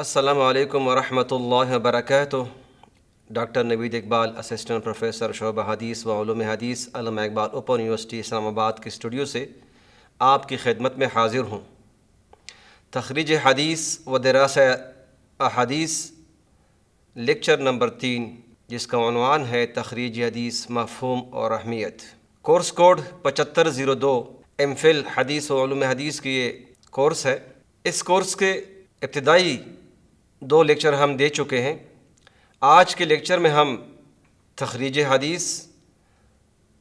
السلام علیکم ورحمۃ اللہ وبرکاتہ۔ ڈاکٹر نوید اقبال، اسسٹنٹ پروفیسر شعبہ حدیث و علوم حدیث، علامہ اقبال اوپن یونیورسٹی اسلام آباد کے اسٹوڈیو سے آپ کی خدمت میں حاضر ہوں۔ تخریج حدیث و دراسہ احادیث لیکچر نمبر 3، جس کا عنوان ہے تخریج حدیث مفہوم اور اہمیت۔ کورس کوڈ 7502 ایم فل حدیث و علوم حدیث کی یہ کورس ہے۔ اس کورس کے ابتدائی 2 لیکچر ہم دے چکے ہیں۔ آج کے لیکچر میں ہم تخریج حدیث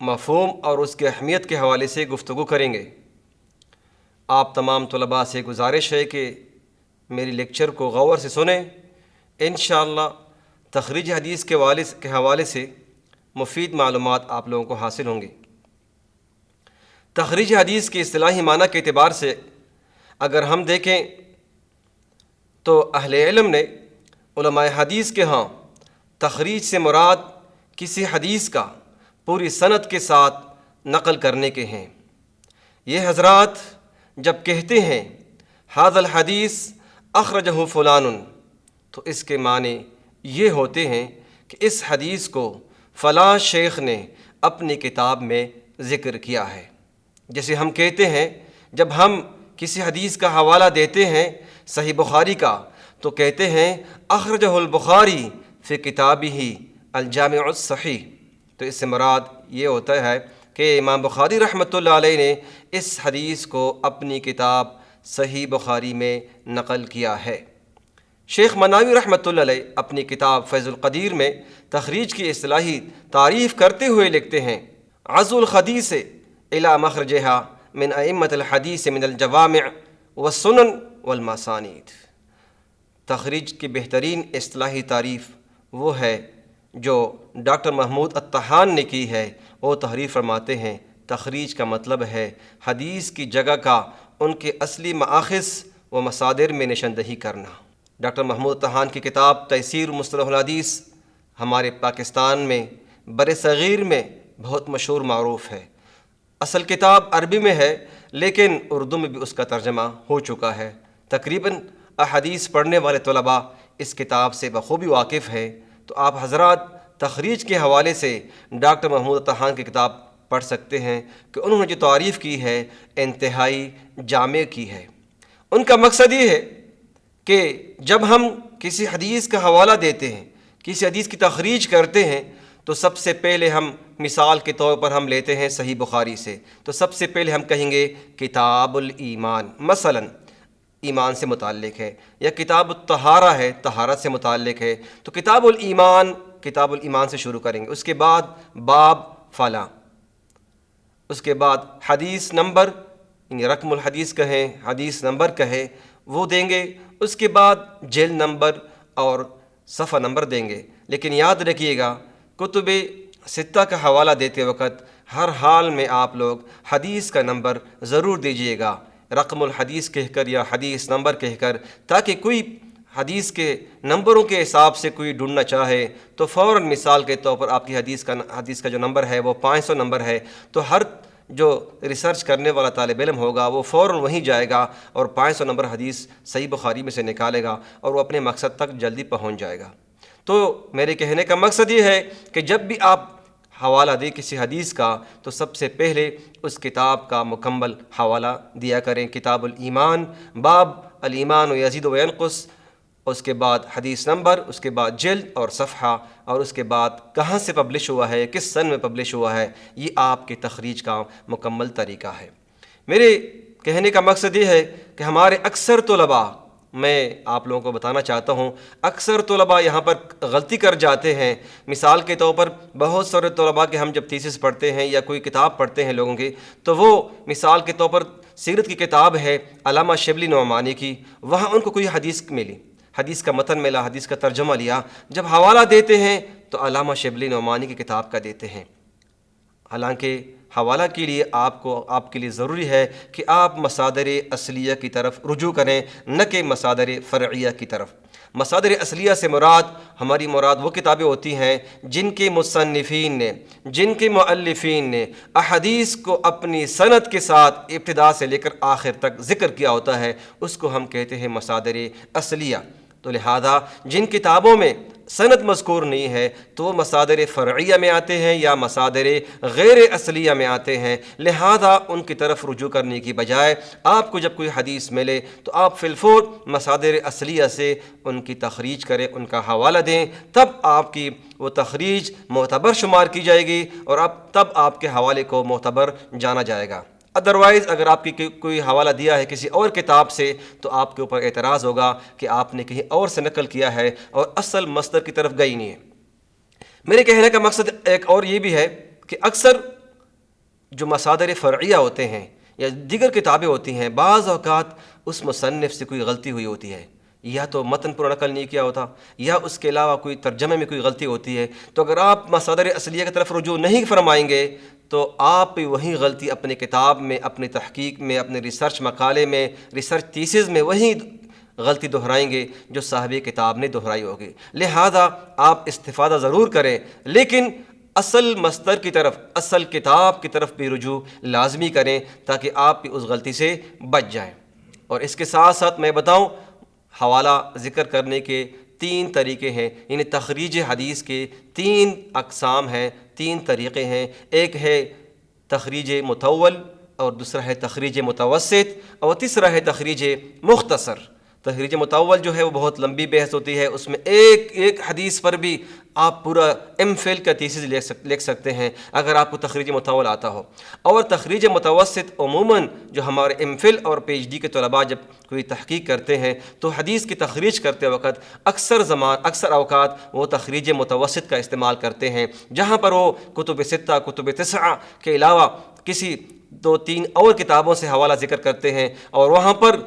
مفہوم اور اس کی اہمیت کے حوالے سے گفتگو کریں گے۔ آپ تمام طلباء سے گزارش ہے کہ میری لیکچر کو غور سے سنیں۔ انشاءاللہ تخریج حدیث کے حوالے سے مفید معلومات آپ لوگوں کو حاصل ہوں گی۔ تخریج حدیث کی اصطلاحی معنی کے اعتبار سے اگر ہم دیکھیں تو اہل علم نے علماء حدیث کے ہاں تخریج سے مراد کسی حدیث کا پوری سند کے ساتھ نقل کرنے کے ہیں۔ یہ حضرات جب کہتے ہیں ھذا الحدیث اخرجہ فلان، تو اس کے معنی یہ ہوتے ہیں کہ اس حدیث کو فلاں شیخ نے اپنی کتاب میں ذکر کیا ہے۔ جیسے ہم کہتے ہیں جب ہم کسی حدیث کا حوالہ دیتے ہیں صحیح بخاری کا، تو کہتے ہیں اخرجہ البخاری فی کتابہ الجامع الصحیح، تو اس سے مراد یہ ہوتا ہے کہ امام بخاری رحمۃ اللہ علیہ نے اس حدیث کو اپنی کتاب صحیح بخاری میں نقل کیا ہے۔ شیخ مناوی رحمۃ اللہ علیہ اپنی کتاب فیض القدیر میں تخریج کی اصطلاحی تعریف کرتے ہوئے لکھتے ہیں عزو الحدیث الی مخرجہا من ائمۃ الحدیث من الجوامع والسنن والمسانید۔ تخریج کی بہترین اصطلاحی تعریف وہ ہے جو ڈاکٹر محمود الطحان نے کی ہے۔ وہ تحریر فرماتے ہیں تخریج کا مطلب ہے حدیث کی جگہ کا ان کے اصلی مآخذ و مصادر میں نشاندہی کرنا۔ ڈاکٹر محمود الطحان کی کتاب تیسیر مصطلح الحدیث ہمارے پاکستان میں بر صغیر میں بہت مشہور معروف ہے۔ اصل کتاب عربی میں ہے لیکن اردو میں بھی اس کا ترجمہ ہو چکا ہے۔ تقریباً احادیث پڑھنے والے طلباء اس کتاب سے بخوبی واقف ہیں۔ تو آپ حضرات تخریج کے حوالے سے ڈاکٹر محمود الطحان کی کتاب پڑھ سکتے ہیں کہ انہوں نے جو تعریف کی ہے انتہائی جامع کی ہے۔ ان کا مقصد یہ ہے کہ جب ہم کسی حدیث کا حوالہ دیتے ہیں، کسی حدیث کی تخریج کرتے ہیں، تو سب سے پہلے ہم مثال کے طور پر ہم لیتے ہیں صحیح بخاری سے، تو سب سے پہلے ہم کہیں گے کتاب الایمان مثلا ایمان سے متعلق ہے، یا کتاب الطہارہ ہے طہارت سے متعلق ہے، تو کتاب الایمان سے شروع کریں گے۔ اس کے بعد باب فلاں، اس کے بعد حدیث نمبر یعنی رقم الحدیث کہیں، حدیث نمبر کہیں وہ دیں گے، اس کے بعد جلد نمبر اور صفحہ نمبر دیں گے۔ لیکن یاد رکھیے گا کتب 6 کا حوالہ دیتے وقت ہر حال میں آپ لوگ حدیث کا نمبر ضرور دیجیے گا، رقم الحدیث کہہ کر یا حدیث نمبر کہہ کر، تاکہ کوئی حدیث کے نمبروں کے حساب سے کوئی ڈھونڈنا چاہے تو فوراً مثال کے طور پر آپ کی حدیث کا جو نمبر ہے وہ 500 نمبر ہے، تو ہر جو ریسرچ کرنے والا طالب علم ہوگا وہ فوراً وہیں جائے گا اور 500 نمبر حدیث صحیح بخاری میں سے نکالے گا اور وہ اپنے مقصد تک جلدی پہنچ جائے گا۔ تو میرے کہنے کا مقصد یہ ہے کہ جب بھی آپ حوالہ دیں کسی حدیث کا تو سب سے پہلے اس کتاب کا مکمل حوالہ دیا کریں۔ کتاب الایمان، باب الایمان یزید و ینقص، اس کے بعد حدیث نمبر، اس کے بعد جلد اور صفحہ، اور اس کے بعد کہاں سے پبلش ہوا ہے، کس سن میں پبلش ہوا ہے۔ یہ آپ کے تخریج کا مکمل طریقہ ہے۔ میرے کہنے کا مقصد یہ ہے کہ ہمارے اکثر طلباء، میں آپ لوگوں کو بتانا چاہتا ہوں اکثر طلباء یہاں پر غلطی کر جاتے ہیں۔ مثال کے طور پر بہت سارے طلباء کے ہم جب تھیسس پڑھتے ہیں یا کوئی کتاب پڑھتے ہیں لوگوں کی، تو وہ مثال کے طور پر سیرت کی کتاب ہے علامہ شبلی نعمانی کی، وہاں ان کو کوئی حدیث ملی، حدیث کا متن ملا، حدیث کا ترجمہ لیا، جب حوالہ دیتے ہیں تو علامہ شبلی نعمانی کی کتاب کا دیتے ہیں۔ حالانکہ حوالہ کے لیے آپ کے لیے ضروری ہے کہ آپ مصادر اصلیہ کی طرف رجوع کریں، نہ کہ مصادر فرعیہ کی طرف۔ مصادر اصلیہ سے ہماری مراد وہ کتابیں ہوتی ہیں جن کے مصنفین نے، جن کے مؤلفین نے احادیث کو اپنی سند کے ساتھ ابتدا سے لے کر آخر تک ذکر کیا ہوتا ہے، اس کو ہم کہتے ہیں مصادر اصلیہ۔ تو لہذا جن کتابوں میں سند مذکور نہیں ہے تو وہ مصادر فرعیہ میں آتے ہیں یا مصادر غیر اصلیہ میں آتے ہیں، لہذا ان کی طرف رجوع کرنے کی بجائے آپ کو جب کوئی حدیث ملے تو آپ فی الفور مصادر اصلیہ سے ان کی تخریج کریں، ان کا حوالہ دیں، تب آپ کی وہ تخریج معتبر شمار کی جائے گی اور تب آپ کے حوالے کو معتبر جانا جائے گا۔ ادروائز اگر آپ کی کوئی حوالہ دیا ہے کسی اور کتاب سے تو آپ کے اوپر اعتراض ہوگا کہ آپ نے کہیں اور سے نقل کیا ہے اور اصل مصدر کی طرف گئی نہیں ہے۔ میرے کہنے کا مقصد ایک اور یہ بھی ہے کہ اکثر جو مصادر فرعیہ ہوتے ہیں یا دیگر کتابیں ہوتی ہیں، بعض اوقات اس مصنف سے کوئی غلطی ہوئی ہوتی ہے، یا تو متن پورا نقل نہیں کیا ہوتا یا اس کے علاوہ کوئی ترجمے میں کوئی غلطی ہوتی ہے، تو اگر آپ مصادر اصلیہ کی طرف رجوع نہیں فرمائیں گے تو آپ بھی وہی غلطی اپنے کتاب میں، اپنی تحقیق میں، اپنے ریسرچ مقالے میں، ریسرچ تھیسز میں وہی غلطی دہرائیں گے جو صاحب کتاب نے دہرائی ہوگی۔ لہذا آپ استفادہ ضرور کریں، لیکن اصل مصدر کی طرف، اصل کتاب کی طرف بھی رجوع لازمی کریں تاکہ آپ بھی اس غلطی سے بچ جائیں۔ اور اس کے ساتھ ساتھ میں بتاؤں، حوالہ ذکر کرنے کے 3 طریقے ہیں، یعنی تخریج حدیث کے 3 اقسام ہیں، 3 طریقے ہیں۔ ایک ہے تخریج مطول، اور دوسرا ہے تخریج متوسط، اور تیسرا ہے تخریج مختصر۔ تخریج مطول جو ہے وہ بہت لمبی بحث ہوتی ہے، اس میں ایک حدیث پر بھی آپ پورا ایم فل کا تھیسس لکھ سکتے ہیں اگر آپ کو تخریج مطول آتا ہو۔ اور تخریج متوسط عموماً جو ہمارے ایم فل اور پی ایچ ڈی کے طلباء جب کوئی تحقیق کرتے ہیں تو حدیث کی تخریج کرتے وقت اکثر اوقات وہ تخریج متوسط کا استعمال کرتے ہیں، جہاں پر وہ کتب 6، کتب 9 کے علاوہ کسی 2-3 اور کتابوں سے حوالہ ذکر کرتے ہیں اور وہاں پر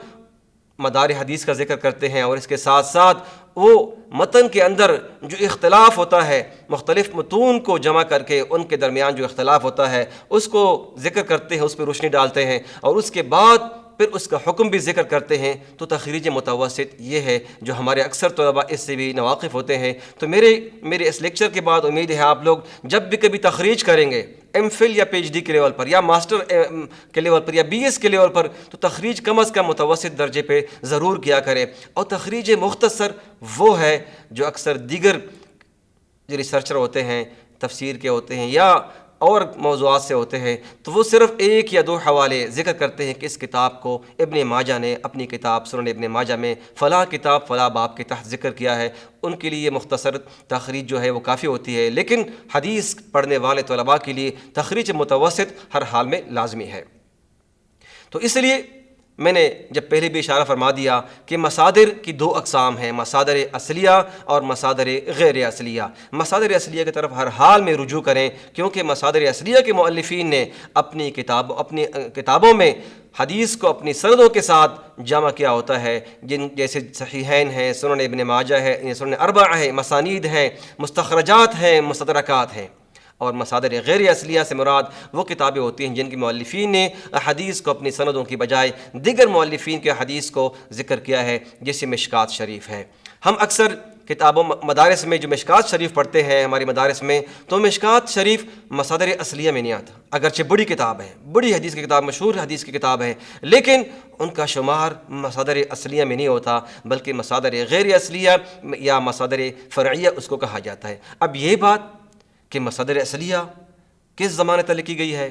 مدار حدیث کا ذکر کرتے ہیں، اور اس کے ساتھ ساتھ وہ متن کے اندر جو اختلاف ہوتا ہے، مختلف متون کو جمع کر کے ان کے درمیان جو اختلاف ہوتا ہے اس کو ذکر کرتے ہیں، اس پہ روشنی ڈالتے ہیں، اور اس کے بعد پھر اس کا حکم بھی ذکر کرتے ہیں۔ تو تخریج متوسط یہ ہے جو ہمارے اکثر طلباء اس سے بھی ناواقف ہوتے ہیں۔ تو میرے اس لیکچر کے بعد امید ہے آپ لوگ جب بھی کبھی تخریج کریں گے ایم فل یا پی ایچ ڈی کے لیول پر یا ماسٹر کے لیول پر یا بی ایس کے لیول پر، تو تخریج کم از کم متوسط درجے پہ ضرور کیا کریں۔ اور تخریج مختصر وہ ہے جو اکثر دیگر جو ریسرچر ہوتے ہیں، تفسیر کے ہوتے ہیں یا اور موضوعات سے ہوتے ہیں، تو وہ صرف 1 یا 2 حوالے ذکر کرتے ہیں کہ اس کتاب کو ابن ماجہ نے اپنی کتاب سنن ابن ماجہ میں فلاں کتاب فلاں باب کے تحت ذکر کیا ہے۔ ان کے لیے مختصر تخریج جو ہے وہ کافی ہوتی ہے، لیکن حدیث پڑھنے والے طلباء کے لیے تخریج متوسط ہر حال میں لازمی ہے۔ تو اس لیے میں نے جب پہلے بھی اشارہ فرما دیا کہ مصادر کی 2 اقسام ہیں، مصادر اصلیہ اور مصادر غیر اصلیہ۔ مصادر اصلیہ کی طرف ہر حال میں رجوع کریں، کیونکہ مصادر اصلیہ کے مؤلفین نے اپنی کتابوں میں حدیث کو اپنی سندوں کے ساتھ جمع کیا ہوتا ہے، جیسے صحیحین ہیں، سنن ابن ماجہ ہے، سنن اربعہ ہے، مسانید ہیں، مستخرجات ہیں، مستدرکات ہیں۔ اور مصادر غیر اصلیہ سے مراد وہ کتابیں ہوتی ہیں جن کی مؤلفین نے حدیث کو اپنی سندوں کی بجائے دیگر مؤلفین کے حدیث کو ذکر کیا ہے، جیسے مشکات شریف ہے۔ ہم اکثر کتابوں مدارس میں جو مشکات شریف پڑھتے ہیں ہماری مدارس میں، تو مشکات شریف مصادر اصلیہ میں نہیں آتا، اگرچہ بڑی کتاب ہے، بڑی حدیث کی کتاب، مشہور حدیث کی کتاب ہے، لیکن ان کا شمار مصادر اصلیہ میں نہیں ہوتا، بلکہ مصادر غیر اصلیہ یا مصادر فرعیہ اس کو کہا جاتا ہے۔ اب یہ بات کہ مصادر اصلیہ کس زمانے تک لکھی گئی ہے؟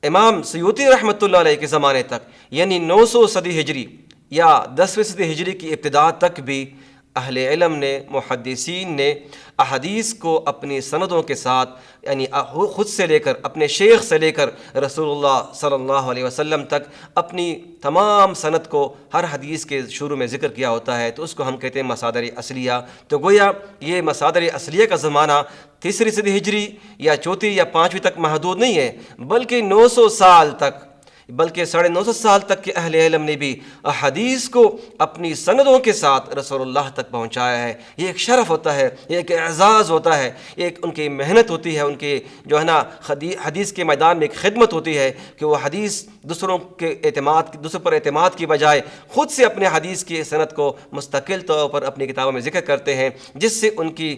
امام سیوطی رحمۃ اللہ علیہ کے زمانے تک، یعنی 900 صدی ہجری یا 10ویں صدی ہجری کی ابتدا تک بھی اہل علم نے، محدثین نے احادیث کو اپنی سندوں کے ساتھ، یعنی خود سے لے کر، اپنے شیخ سے لے کر رسول اللہ صلی اللہ علیہ وسلم تک اپنی تمام سند کو ہر حدیث کے شروع میں ذکر کیا ہوتا ہے، تو اس کو ہم کہتے ہیں مصادر اصلیہ۔ تو گویا یہ مصادر اصلیہ کا زمانہ 3ری صدی ہجری یا 4 یا 5ویں تک محدود نہیں ہے، بلکہ 900 سال تک، بلکہ 950 سال تک کے اہل علم نے بھی احادیث کو اپنی سندوں کے ساتھ رسول اللہ تک پہنچایا ہے۔ یہ ایک شرف ہوتا ہے، یہ ایک اعزاز ہوتا ہے، یہ ایک ان کی محنت ہوتی ہے، ان کے جو ہے نا حدیث کے میدان میں ایک خدمت ہوتی ہے کہ وہ حدیث دوسروں پر اعتماد کی بجائے خود سے اپنے حدیث کی سند کو مستقل طور پر اپنی کتابوں میں ذکر کرتے ہیں، جس سے ان کی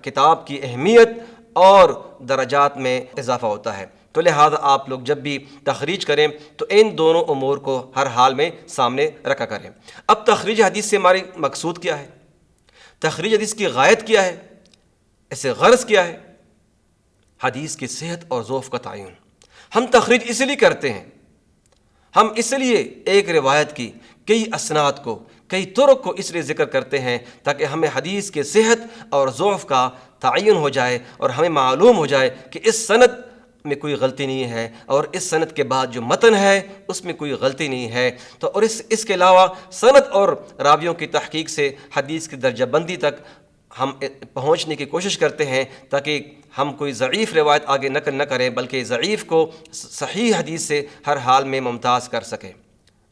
کتاب کی اہمیت اور درجات میں اضافہ ہوتا ہے۔ تو لہذا آپ لوگ جب بھی تخریج کریں تو ان دونوں امور کو ہر حال میں سامنے رکھا کریں۔ اب تخریج حدیث سے ہماری مقصود کیا ہے؟ تخریج حدیث کی غایت کیا ہے؟ اسے غرض کیا ہے؟ حدیث کی صحت اور ضعف کا تعین۔ ہم تخریج اس لیے کرتے ہیں، ہم اس لیے ایک روایت کی کئی اسناد کو، کئی طرق کو اس لیے ذکر کرتے ہیں تاکہ ہمیں حدیث کے صحت اور ضعف کا تعین ہو جائے اور ہمیں معلوم ہو جائے کہ اس سند میں کوئی غلطی نہیں ہے اور اس سند کے بعد جو متن ہے اس میں کوئی غلطی نہیں ہے۔ تو اور اس کے علاوہ سند اور راویوں کی تحقیق سے حدیث کی درجہ بندی تک ہم پہنچنے کی کوشش کرتے ہیں تاکہ ہم کوئی ضعیف روایت آگے نقل نہ کریں بلکہ ضعیف کو صحیح حدیث سے ہر حال میں ممتاز کر سکیں۔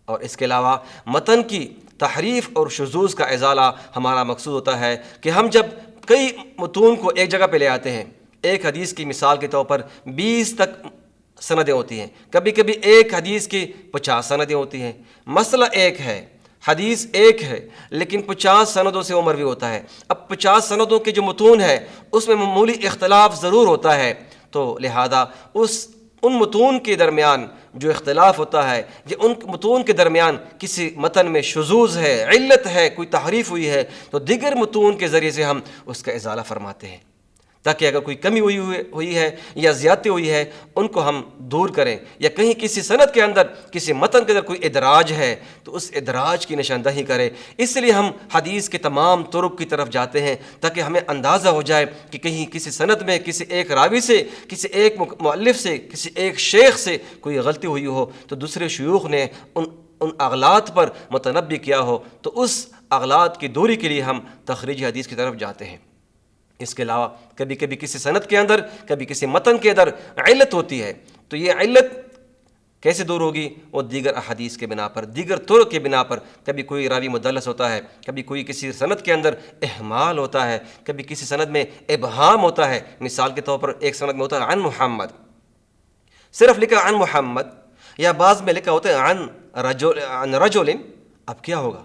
اور اس کے علاوہ متن کی تحریف اور شذوذ کا ازالہ ہمارا مقصود ہوتا ہے کہ ہم جب کئی متون کو ایک جگہ پہ لے آتے ہیں، ایک حدیث کی مثال کے طور پر 20 تک سندیں ہوتی ہیں، کبھی کبھی ایک حدیث کی 50 سندیں ہوتی ہیں، مسئلہ ایک ہے، حدیث ایک ہے لیکن 50 سندوں سے وہ مروی ہوتا ہے۔ اب 50 سندوں کے جو متون ہیں اس میں معمولی اختلاف ضرور ہوتا ہے، تو لہذا ان متون کے درمیان جو اختلاف ہوتا ہے یا ان متون کے درمیان کسی متن میں شذوذ ہے، علت ہے، کوئی تحریف ہوئی ہے، تو دیگر متون کے ذریعے سے ہم اس کا ازالہ فرماتے ہیں تاکہ اگر کوئی کمی ہوئی ہے یا زیادتی ہوئی ہے ان کو ہم دور کریں، یا کہیں کسی سند کے اندر کسی متن کے اندر کوئی ادراج ہے تو اس ادراج کی نشاندہی کریں۔ اس لیے ہم حدیث کے تمام طرق کی طرف جاتے ہیں تاکہ ہمیں اندازہ ہو جائے کہ کہیں کسی سند میں کسی ایک راوی سے، کسی ایک مؤلف سے، کسی ایک شیخ سے کوئی غلطی ہوئی ہو تو دوسرے شیوخ نے ان اغلاط پر متنبہ کیا ہو، تو اس اغلاط کی دوری کے لیے ہم تخریج حدیث کی طرف جاتے ہیں۔ اس کے علاوہ کبھی کبھی کسی سند کے اندر، کبھی کسی متن کے اندر علت ہوتی ہے، تو یہ علت کیسے دور ہوگی؟ وہ دیگر احادیث کے بنا پر، دیگر طرق کے بنا پر۔ کبھی کوئی راوی مدلس ہوتا ہے، کبھی کوئی کسی سند کے اندر اہمال ہوتا ہے، کبھی کسی سند میں ابہام ہوتا ہے۔ مثال کے طور پر ایک سند میں ہوتا ہے عن محمد، صرف لکھا عن محمد، یا بعض میں لکھا ہوتا ہے عن رجل۔ اب کیا ہوگا؟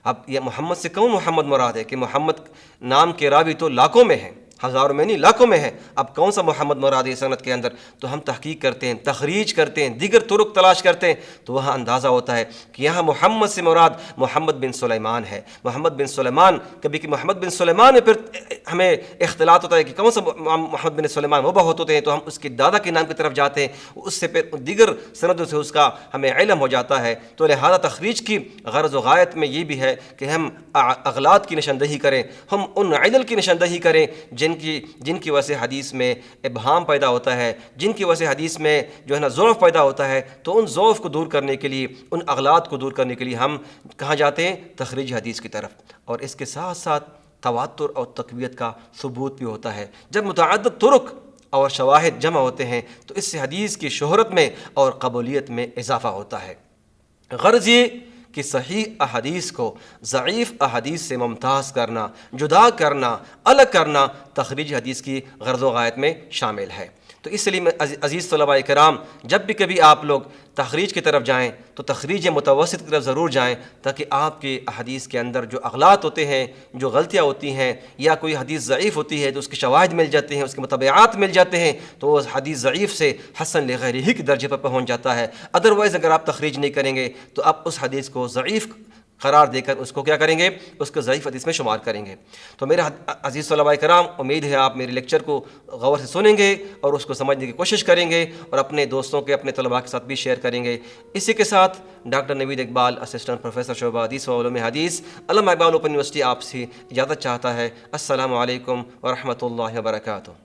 اب یہ محمد سے کون محمد مراد ہے کہ محمد نام کے راوی تو لاکھوں میں ہیں، ہزاروں میں نہیں، لاکھوں میں ہیں، اب کون سا محمد مراد ہے سند کے اندر؟ تو ہم تحقیق کرتے ہیں، تخریج کرتے ہیں، دیگر طرق تلاش کرتے ہیں، تو وہاں اندازہ ہوتا ہے کہ یہاں محمد سے مراد محمد بن سلیمان ہے۔ محمد بن سلیمان، کبھی کہ محمد بن سلیمان میں پھر ہمیں اختلاط ہوتا ہے کہ کون سا محمد بن سلیمان، وہ بہت ہوتے ہیں تو ہم اس کے دادا کے نام کی طرف جاتے ہیں، اس سے پھر دیگر سندوں سے اس کا ہمیں علم ہو جاتا ہے۔ تو لہذا تخریج کی غرض و غایت میں یہ بھی ہے کہ ہم اغلاط کی نشاندہی کریں، ہم ان علل کی نشاندہی کریں جن کی وجہ سے حدیث میں ابہام پیدا ہوتا ہے، جن کی وجہ سے حدیث میں جو ہے نا ضعف پیدا ہوتا ہے، تو ان ضعف کو دور کرنے کے لیے، ان اغلاط کو دور کرنے کے لیے ہم کہاں جاتے ہیں؟ تخریج حدیث کی طرف۔ اور اس کے ساتھ ساتھ تواتر اور تقویت کا ثبوت بھی ہوتا ہے۔ جب متعدد طرق اور شواہد جمع ہوتے ہیں تو اس سے حدیث کی شہرت میں اور قبولیت میں اضافہ ہوتا ہے۔ غرض یہ کہ صحیح احادیث کو ضعیف احادیث سے ممتاز کرنا، جدا کرنا، الگ کرنا تخریج حدیث کی غرض و غایت میں شامل ہے۔ تو اس لیے میں عزیز طلباء کرام، جب بھی کبھی آپ لوگ تخریج کی طرف جائیں تو تخریج متوسط کی طرف ضرور جائیں تاکہ آپ کے حدیث کے اندر جو اغلاط ہوتے ہیں، جو غلطیاں ہوتی ہیں، یا کوئی حدیث ضعیف ہوتی ہے تو اس کے شواہد مل جاتے ہیں، اس کے متبعات مل جاتے ہیں، تو وہ حدیث ضعیف سے حسن لغیرہ کے درجے پر پہنچ جاتا ہے۔ ادروائز اگر آپ تخریج نہیں کریں گے تو آپ اس حدیث کو ضعیف قرار دے کر اس کو کیا کریں گے؟ اس کو ضعیف حدیث میں شمار کریں گے۔ تو میرے عزیز طلباء کرام، امید ہے آپ میرے لیکچر کو غور سے سنیں گے اور اس کو سمجھنے کی کوشش کریں گے اور اپنے دوستوں کے، اپنے طلباء کے ساتھ بھی شیئر کریں گے۔ اسی کے ساتھ ڈاکٹر نوید اقبال، اسسٹنٹ پروفیسر شعبہ حدیث و علوم حدیث، علامہ اقبال اوپن یونیورسٹی، آپ سے اجازت چاہتا ہے۔ السلام علیکم ورحمۃ اللہ وبرکاتہ۔